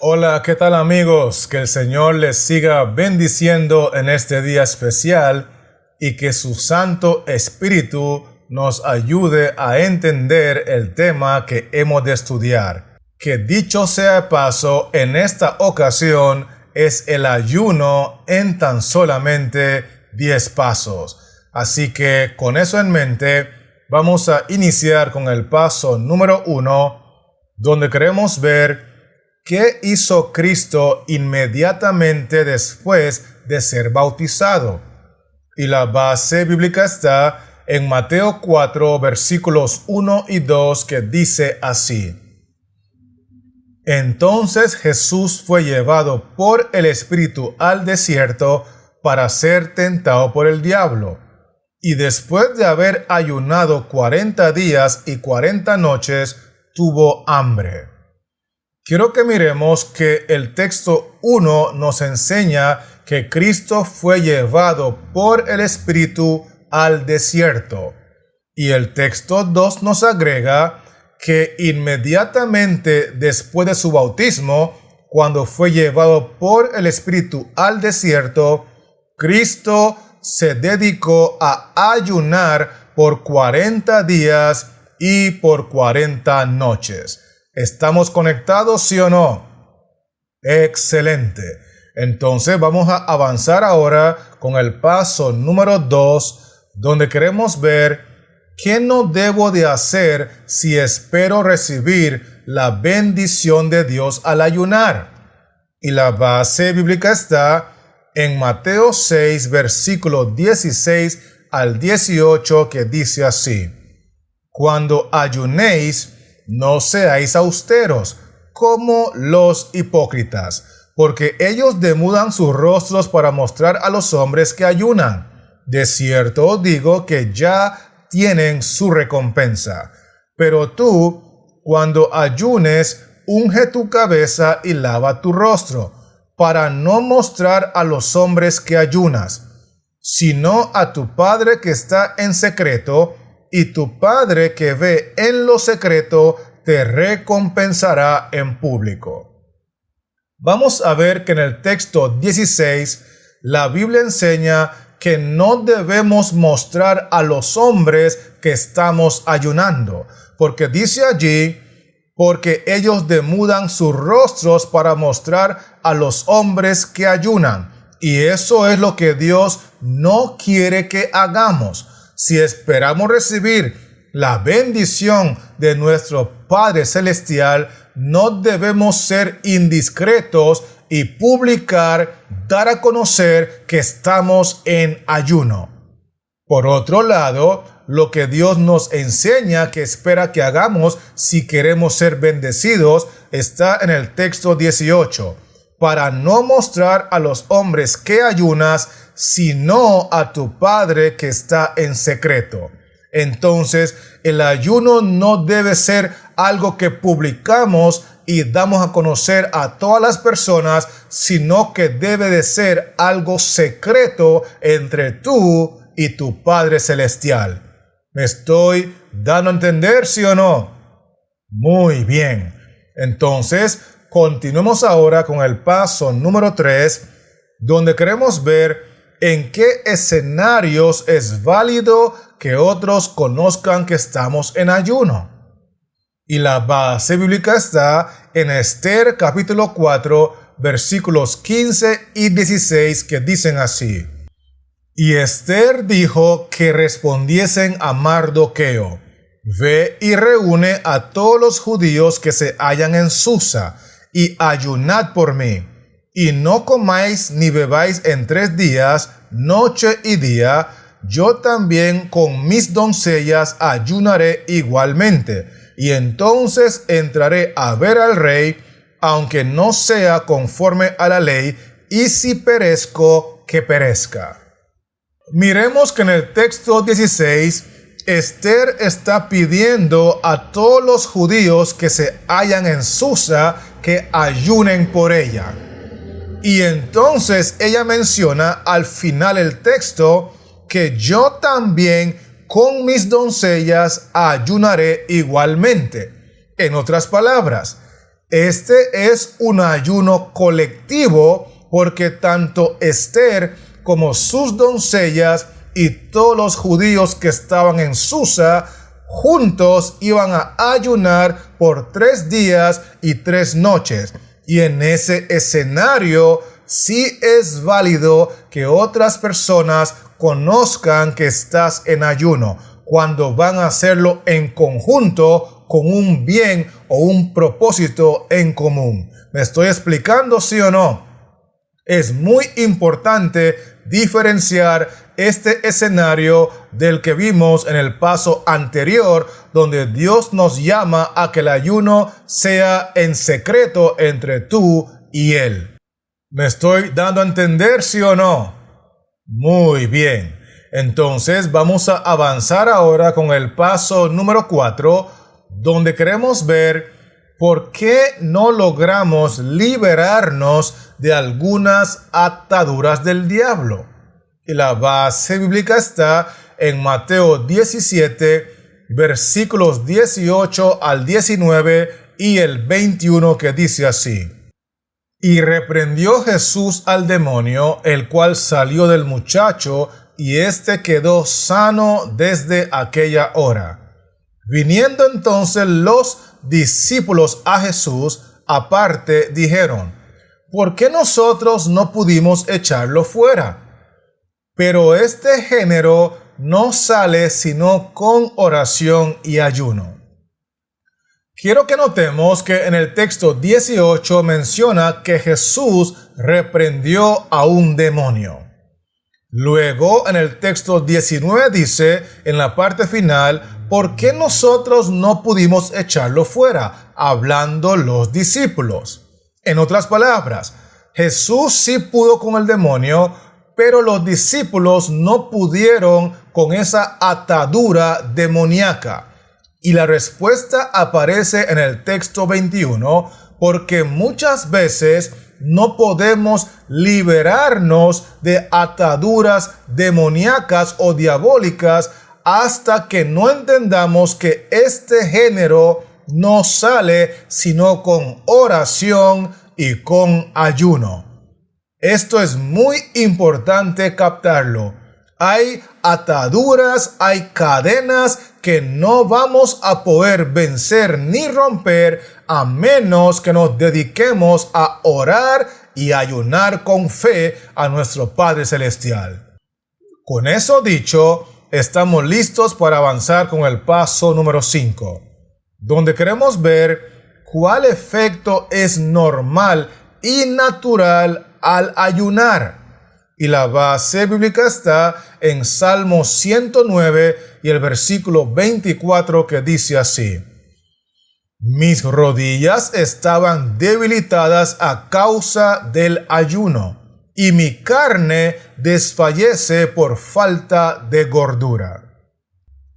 Hola, ¿qué tal amigos? Que el Señor les siga bendiciendo en este día especial y que su Santo Espíritu nos ayude a entender el tema que hemos de estudiar. Que dicho sea de paso, en esta ocasión es el ayuno en tan solamente 10 pasos. Así que con eso en mente, vamos a iniciar con el paso número 1, donde queremos ver ¿qué hizo Cristo inmediatamente después de ser bautizado? Y la base bíblica está en Mateo 4, versículos 1 y 2, que dice así: Entonces Jesús fue llevado por el Espíritu al desierto para ser tentado por el diablo. Y después de haber ayunado 40 días y 40 noches, tuvo hambre. Quiero que miremos que el texto 1 nos enseña que Cristo fue llevado por el Espíritu al desierto. Y el texto 2 nos agrega que inmediatamente después de su bautismo, cuando fue llevado por el Espíritu al desierto, Cristo se dedicó a ayunar por 40 días y por 40 noches. ¿Estamos conectados, sí o no? Excelente. Entonces vamos a avanzar ahora con el paso número 2, donde queremos ver qué no debo de hacer si espero recibir la bendición de Dios al ayunar. Y la base bíblica está en Mateo 6, versículo 16 al 18, que dice así: Cuando ayunéis, no seáis austeros, como los hipócritas, porque ellos demudan sus rostros para mostrar a los hombres que ayunan. De cierto os digo que ya tienen su recompensa. Pero tú, cuando ayunes, unge tu cabeza y lava tu rostro, para no mostrar a los hombres que ayunas, sino a tu Padre que está en secreto, y tu Padre que ve en lo secreto te recompensará en público. Vamos a ver que en el texto 16 la Biblia enseña que no debemos mostrar a los hombres que estamos ayunando, porque dice allí, porque ellos demudan sus rostros para mostrar a los hombres que ayunan. Y eso es lo que Dios no quiere que hagamos. Si esperamos recibir la bendición de nuestro Padre Celestial, no debemos ser indiscretos y dar a conocer que estamos en ayuno. Por otro lado, lo que Dios nos enseña que espera que hagamos si queremos ser bendecidos está en el texto 18. Para no mostrar a los hombres que ayunas, sino a tu Padre que está en secreto. Entonces, el ayuno no debe ser algo que publicamos y damos a conocer a todas las personas, sino que debe de ser algo secreto entre tú y tu Padre Celestial. ¿Me estoy dando a entender, sí o no? Muy bien. Entonces, continuemos ahora con el paso número 3, donde queremos ver en qué escenarios es válido que otros conozcan que estamos en ayuno. Y la base bíblica está en Esther capítulo 4, versículos 15 y 16, que dicen así: Y Esther dijo que respondiesen a Mardoqueo: Ve y reúne a todos los judíos que se hallan en Susa, y ayunad por mí, y no comáis ni bebáis en 3 días, noche y día. Yo también con mis doncellas ayunaré igualmente, y entonces entraré a ver al rey, aunque no sea conforme a la ley, y si perezco, que perezca. Miremos que en el texto 16, Esther está pidiendo a todos los judíos que se hallan en Susa que ayunen por ella. Y entonces ella menciona al final del texto que yo también con mis doncellas ayunaré igualmente. En otras palabras, Este es un ayuno colectivo porque tanto Esther como sus doncellas y todos los judíos que estaban en Susa juntos iban a ayunar por 3 días y 3 noches. Y en ese escenario sí es válido que otras personas conozcan que estás en ayuno, cuando van a hacerlo en conjunto con un bien o un propósito en común. ¿Me estoy explicando, sí o no? Es muy importante diferenciar este escenario del que vimos en el paso anterior, donde Dios nos llama a que el ayuno sea en secreto entre tú y Él. ¿Me estoy dando a entender, sí o no? Muy bien. Entonces vamos a avanzar ahora con el paso número 4, donde queremos ver por qué no logramos liberarnos de algunas ataduras del diablo. Y la base bíblica está en Mateo 17, versículos 18 al 19 y el 21, que dice así: Y reprendió Jesús al demonio, el cual salió del muchacho, y éste quedó sano desde aquella hora. Viniendo entonces los discípulos a Jesús aparte, dijeron: ¿Por qué nosotros no pudimos echarlo fuera? Pero este género no sale sino con oración y ayuno. Quiero que notemos que en el texto 18 menciona que Jesús reprendió a un demonio. Luego, en el texto 19 dice, en la parte final, ¿por qué nosotros no pudimos echarlo fuera? Hablando los discípulos. En otras palabras, Jesús sí pudo con el demonio, pero los discípulos no pudieron con esa atadura demoníaca. Y la respuesta aparece en el texto 21, porque muchas veces no podemos liberarnos de ataduras demoníacas o diabólicas hasta que no entendamos que este género no sale sino con oración y con ayuno. Esto es muy importante captarlo. Hay ataduras, hay cadenas que no vamos a poder vencer ni romper a menos que nos dediquemos a orar y ayunar con fe a nuestro Padre Celestial. Con eso dicho, estamos listos para avanzar con el paso número 5, donde queremos ver cuál efecto es normal y natural al ayunar. Y la base bíblica está en Salmo 109 y el versículo 24, que dice así: Mis rodillas estaban debilitadas a causa del ayuno, y mi carne desfallece por falta de gordura.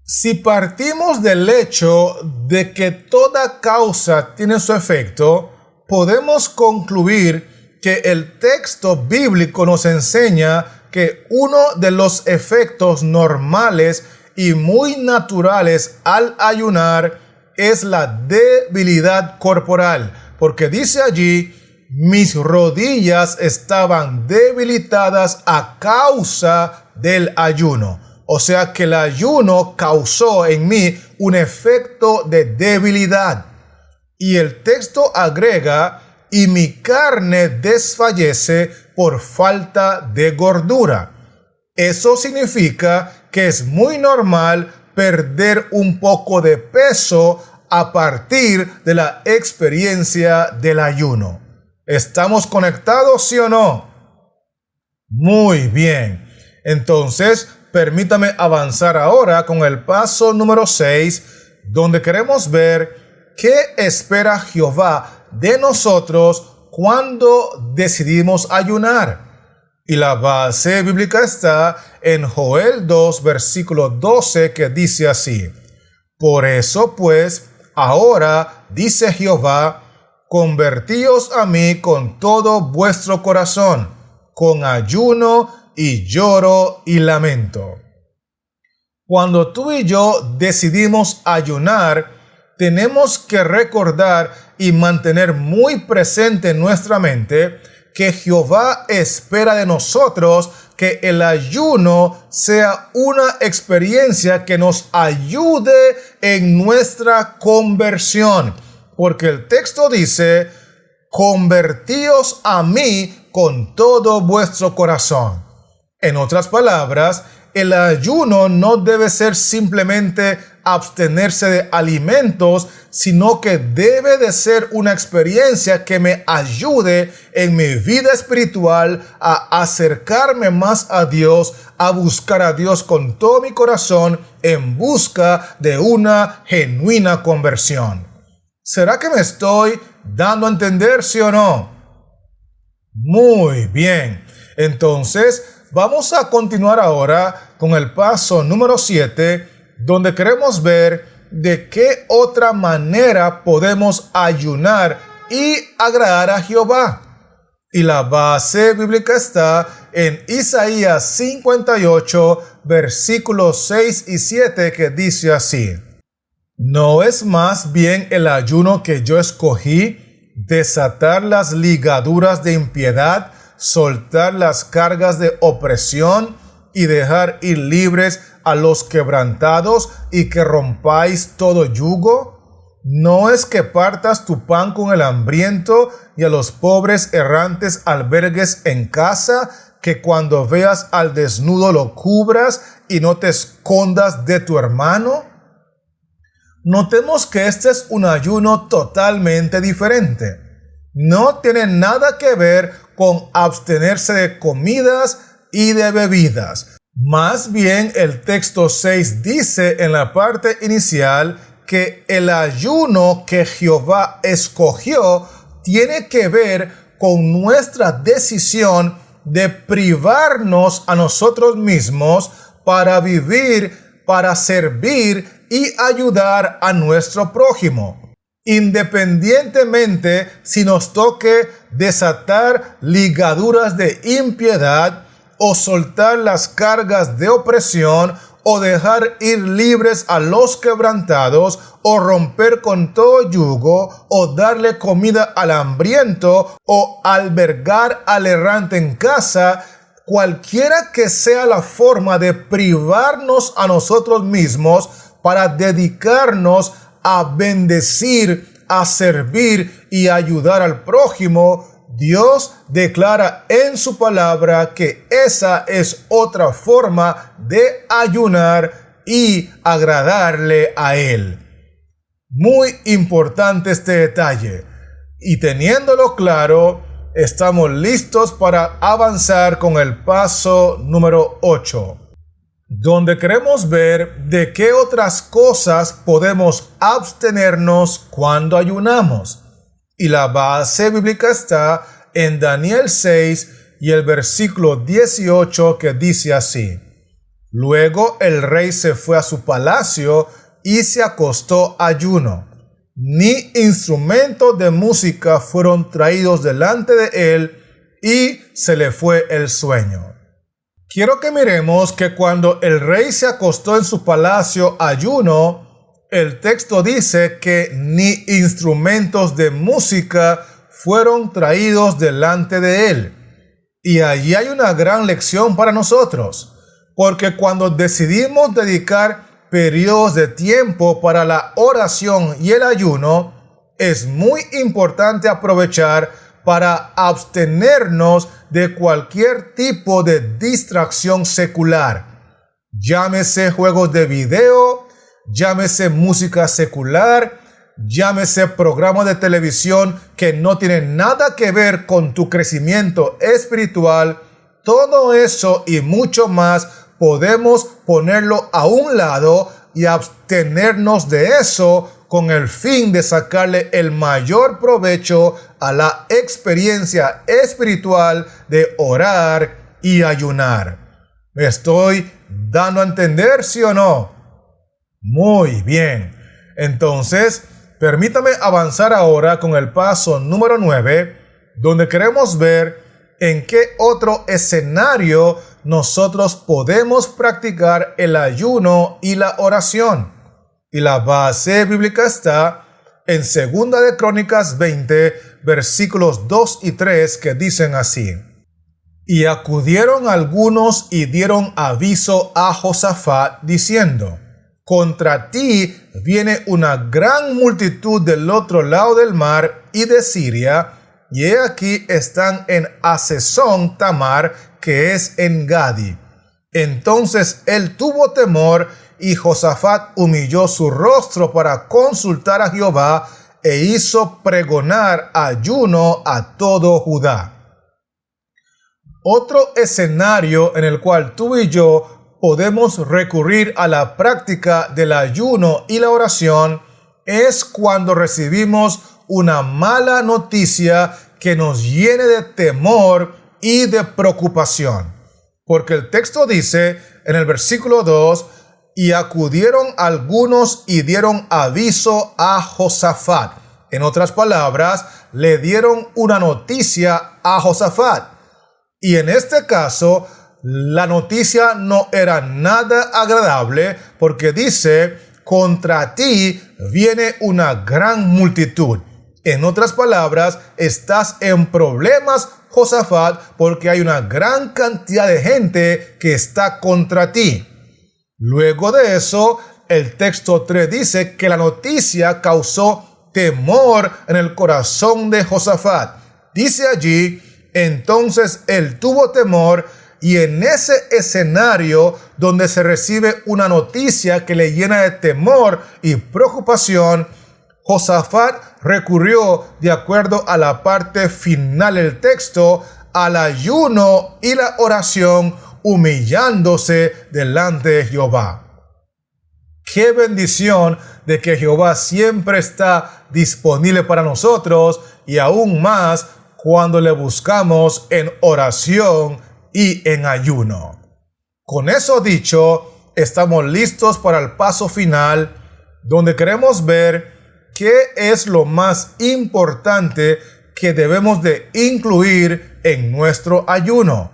Si partimos del hecho de que toda causa tiene su efecto, podemos concluir que el texto bíblico nos enseña que uno de los efectos normales y muy naturales al ayunar es la debilidad corporal, porque dice allí: mis rodillas estaban debilitadas a causa del ayuno. O sea que el ayuno causó en mí un efecto de debilidad. Y el texto agrega: y mi carne desfallece por falta de gordura. Eso significa que es muy normal perder un poco de peso a partir de la experiencia del ayuno. ¿Estamos conectados, sí o no? Muy bien. Entonces, permítame avanzar ahora con el paso número 6, donde queremos ver qué espera Jehová de nosotros cuando decidimos ayunar. Y la base bíblica está en Joel 2, versículo 12, que dice así: Por eso pues, ahora, dice Jehová, convertíos a mí con todo vuestro corazón, con ayuno y lloro y lamento. Cuando tú y yo decidimos ayunar, tenemos que recordar y mantener muy presente en nuestra mente que Jehová espera de nosotros que el ayuno sea una experiencia que nos ayude en nuestra conversión. Porque el texto dice, convertíos a mí con todo vuestro corazón. En otras palabras, el ayuno no debe ser simplemente abstenerse de alimentos, sino que debe de ser una experiencia que me ayude en mi vida espiritual a acercarme más a Dios, a buscar a Dios con todo mi corazón en busca de una genuina conversión. ¿Será que me estoy dando a entender, sí o no? Muy bien. Entonces, vamos a continuar ahora con el paso número 7, donde queremos ver de qué otra manera podemos ayunar y agradar a Jehová. Y la base bíblica está en Isaías 58, versículos 6 y 7, que dice así: ¿No es más bien el ayuno que yo escogí, desatar las ligaduras de impiedad, soltar las cargas de opresión y dejar ir libres a los quebrantados y que rompáis todo yugo? ¿No es que partas tu pan con el hambriento y a los pobres errantes albergues en casa, que cuando veas al desnudo lo cubras y no te escondas de tu hermano? Notemos que este es un ayuno totalmente diferente. No tiene nada que ver con abstenerse de comidas y de bebidas. Más bien, el texto 6 dice en la parte inicial que el ayuno que Jehová escogió tiene que ver con nuestra decisión de privarnos a nosotros mismos para vivir, para servir y ayudar a nuestro prójimo, independientemente si nos toque desatar ligaduras de impiedad o soltar las cargas de opresión o dejar ir libres a los quebrantados o romper con todo yugo o darle comida al hambriento o albergar al errante en casa. Cualquiera que sea la forma de privarnos a nosotros mismos para dedicarnos a bendecir, a servir y ayudar al prójimo, Dios declara en su palabra que esa es otra forma de ayunar y agradarle a Él. Muy importante este detalle. Y teniéndolo claro, estamos listos para avanzar con el paso número 8. Donde queremos ver de qué otras cosas podemos abstenernos cuando ayunamos. Y la base bíblica está en Daniel 6 y el versículo 18, que dice así: Luego el rey se fue a su palacio y se acostó ayuno. Ni instrumentos de música fueron traídos delante de él y se le fue el sueño. Quiero que miremos que cuando el rey se acostó en su palacio ayuno, el texto dice que ni instrumentos de música fueron traídos delante de él. Y allí hay una gran lección para nosotros, porque cuando decidimos dedicar periodos de tiempo para la oración y el ayuno, es muy importante aprovechar para abstenernos de cualquier tipo de distracción secular. Llámese juegos de video, llámese música secular, llámese programas de televisión que no tienen nada que ver con tu crecimiento espiritual. Todo eso y mucho más podemos ponerlo a un lado y abstenernos de eso con el fin de sacarle el mayor provecho a la experiencia espiritual de orar y ayunar. ¿Me estoy dando a entender, sí o no? Muy bien. Entonces, permítame avanzar ahora con el paso número 9, donde queremos ver en qué otro escenario nosotros podemos practicar el ayuno y la oración. Y la base bíblica está en 2 de Crónicas 20, versículos 2 y 3, que dicen así: Y acudieron algunos y dieron aviso a Josafat, diciendo: Contra ti viene una gran multitud del otro lado del mar y de Siria, y he aquí están en Hasezón Tamar, que es en Gadi. Entonces él tuvo temor, y Josafat humilló su rostro para consultar a Jehová, e hizo pregonar ayuno a todo Judá. Otro escenario en el cual tú y yo podemos recurrir a la práctica del ayuno y la oración es cuando recibimos una mala noticia que nos llene de temor y de preocupación. Porque el texto dice en el versículo 2: y acudieron algunos y dieron aviso a Josafat. En otras palabras, le dieron una noticia a Josafat. Y en este caso, la noticia no era nada agradable, porque dice: contra ti viene una gran multitud. En otras palabras, estás en problemas, Josafat, porque hay una gran cantidad de gente que está contra ti. Luego de eso, el texto 3 dice que la noticia causó temor en el corazón de Josafat. Dice allí: entonces él tuvo temor, y en ese escenario donde se recibe una noticia que le llena de temor y preocupación, Josafat recurrió, de acuerdo a la parte final del texto, al ayuno y la oración, humillándose delante de Jehová. ¡Qué bendición de que Jehová siempre está disponible para nosotros, y aún más cuando le buscamos en oración y en ayuno! Con eso dicho, estamos listos para el paso final, donde queremos ver qué es lo más importante que debemos de incluir en nuestro ayuno.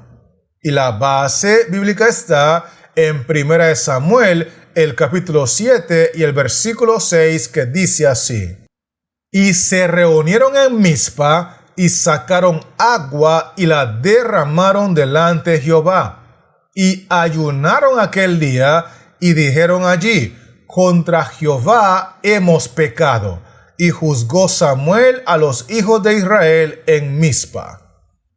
Y la base bíblica está en 1 Samuel, el capítulo 7 y el versículo 6, que dice así: y se reunieron en Mizpa, y sacaron agua y la derramaron delante de Jehová, y ayunaron aquel día, y dijeron allí: contra Jehová hemos pecado. Y juzgó Samuel a los hijos de Israel en Mizpa.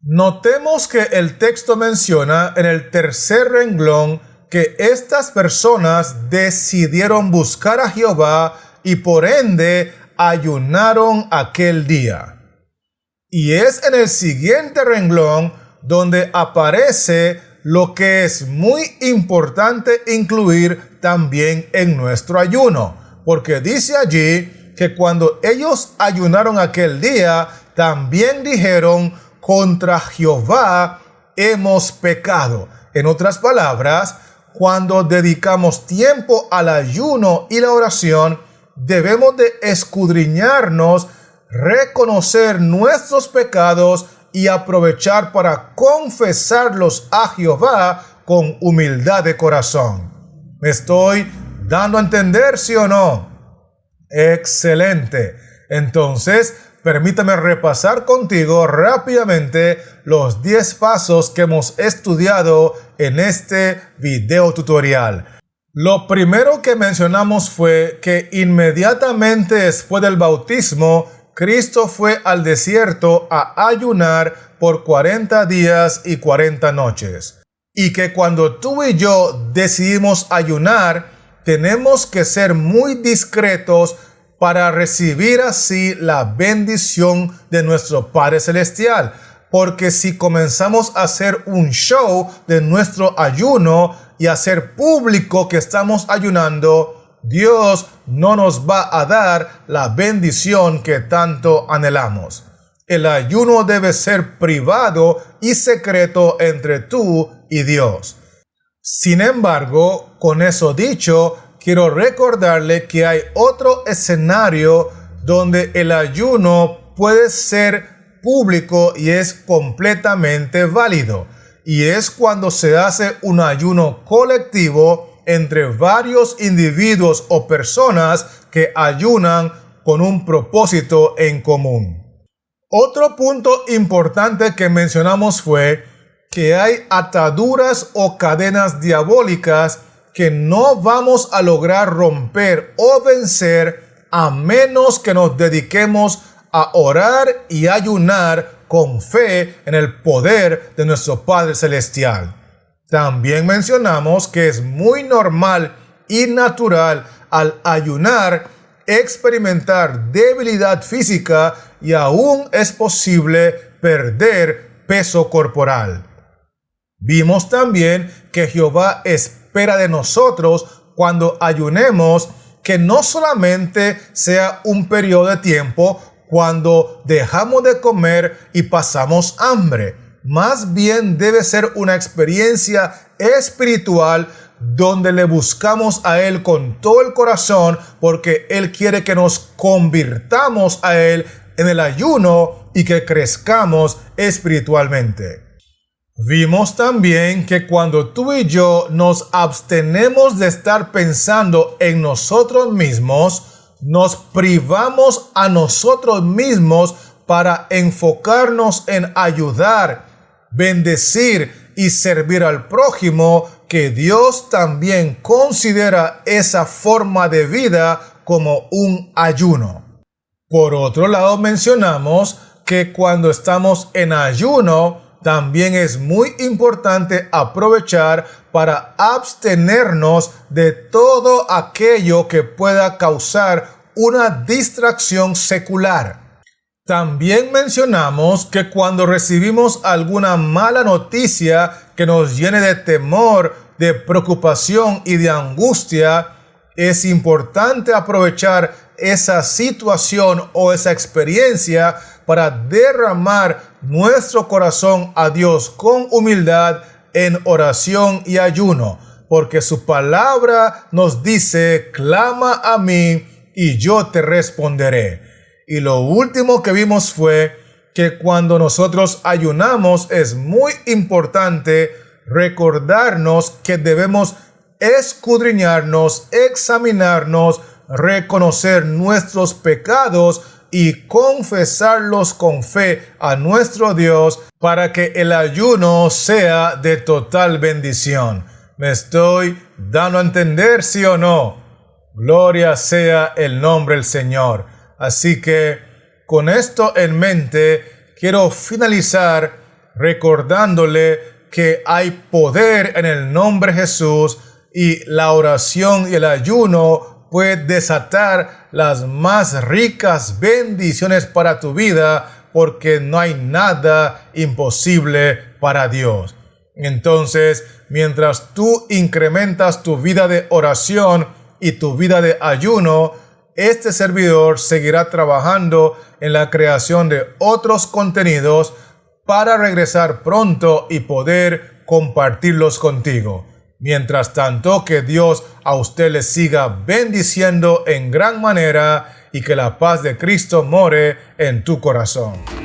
Notemos que el texto menciona en el tercer renglón que estas personas decidieron buscar a Jehová, y por ende ayunaron aquel día. Y es en el siguiente renglón donde aparece lo que es muy importante incluir también en nuestro ayuno, porque dice allí que cuando ellos ayunaron aquel día, también dijeron: contra Jehová hemos pecado. En otras palabras, cuando dedicamos tiempo al ayuno y la oración, debemos de escudriñarnos, reconocer nuestros pecados y aprovechar para confesarlos a Jehová con humildad de corazón. ¿Me estoy dando a entender, sí o no? Excelente. Entonces, permítame repasar contigo rápidamente los 10 pasos que hemos estudiado en este video tutorial. Lo primero que mencionamos fue que inmediatamente después del bautismo, Cristo fue al desierto a ayunar por 40 días y 40 noches. Y que cuando tú y yo decidimos ayunar, tenemos que ser muy discretos para recibir así la bendición de nuestro Padre Celestial. Porque si comenzamos a hacer un show de nuestro ayuno y hacer público que estamos ayunando, Dios no nos va a dar la bendición que tanto anhelamos. El ayuno debe ser privado y secreto entre tú y Dios. Sin embargo, con eso dicho, quiero recordarle que hay otro escenario donde el ayuno puede ser público y es completamente válido. Y es cuando se hace un ayuno colectivo entre varios individuos o personas que ayunan con un propósito en común. Otro punto importante que mencionamos fue que hay ataduras o cadenas diabólicas que no vamos a lograr romper o vencer a menos que nos dediquemos a orar y ayunar con fe en el poder de nuestro Padre Celestial. También mencionamos que es muy normal y natural al ayunar experimentar debilidad física y aún es posible perder peso corporal. Vimos también que Jehová espera de nosotros cuando ayunemos que no solamente sea un periodo de tiempo cuando dejamos de comer y pasamos hambre. Más bien debe ser una experiencia espiritual donde le buscamos a Él con todo el corazón porque Él quiere que nos convirtamos a Él en el ayuno y que crezcamos espiritualmente. Vimos también que cuando tú y yo nos abstenemos de estar pensando en nosotros mismos, nos privamos a nosotros mismos para enfocarnos en ayudar, bendecir y servir al prójimo, que Dios también considera esa forma de vida como un ayuno. Por otro lado, mencionamos que cuando estamos en ayuno, también es muy importante aprovechar para abstenernos de todo aquello que pueda causar una distracción secular. También mencionamos que cuando recibimos alguna mala noticia que nos llene de temor, de preocupación y de angustia, es importante aprovechar esa situación o esa experiencia para derramar nuestro corazón a Dios con humildad en oración y ayuno, porque su palabra nos dice: clama a mí y yo te responderé. Y lo último que vimos fue que cuando nosotros ayunamos es muy importante recordarnos que debemos escudriñarnos, examinarnos, reconocer nuestros pecados y confesarlos con fe a nuestro Dios para que el ayuno sea de total bendición. ¿Me estoy dando a entender, sí o no? Gloria sea el nombre del Señor. Así que con esto en mente quiero finalizar recordándole que hay poder en el nombre de Jesús y la oración y el ayuno puede desatar las más ricas bendiciones para tu vida, porque no hay nada imposible para Dios. Entonces, mientras tú incrementas tu vida de oración y tu vida de ayuno, este servidor seguirá trabajando en la creación de otros contenidos para regresar pronto y poder compartirlos contigo. Mientras tanto, que Dios a usted le siga bendiciendo en gran manera y que la paz de Cristo more en tu corazón.